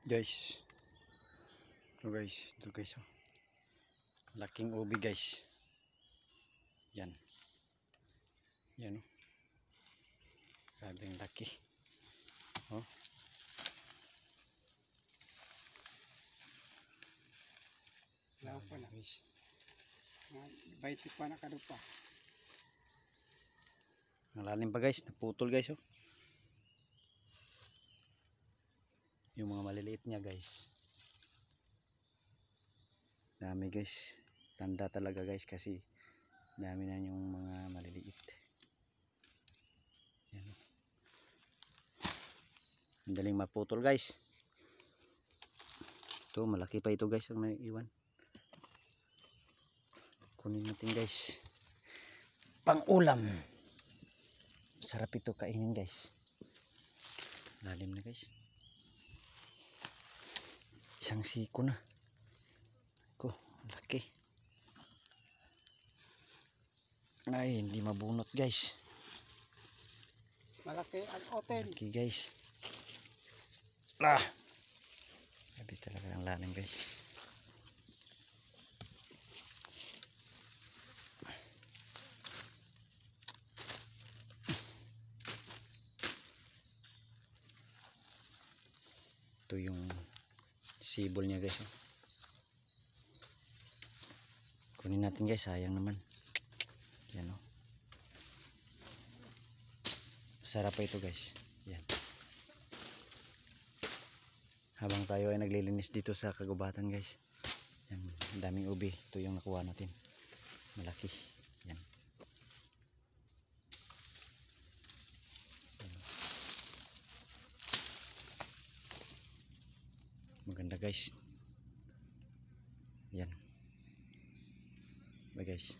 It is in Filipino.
Guys, ito guys, oh. Laking ubi guys. Yan. Yan, oh. Grabing laki. Oh. Lawa pa na. Guys. Bait pa na kadupa. Ang lalim pa guys, naputol guys, oh. Yung mga maliliit niya guys. Dami guys. Tanda talaga guys kasi dami na yung mga maliliit. Yan. Ang daling maputol guys. Ito malaki pa ito guys ang naiiwan. Kunin natin guys. Pang ulam. Sarap ito kainin guys. Lalim na guys. Isang siko na. Ko, laki. Ay, hindi mabunot guys. Malaki ang oten. Laki guys. Lah. Sabi talaga ang lalim guys. Ito yung sibol niya guys, oh. Kunin natin guys, sayang naman. Yan, oh. Sarap pa ito guys. Yan. Habang tayo ay naglilinis dito sa kagubatan guys. Yan, daming ubi. Ito yung nakuha natin. Malaki. Yan. Maganda guys. Yan. Bye guys.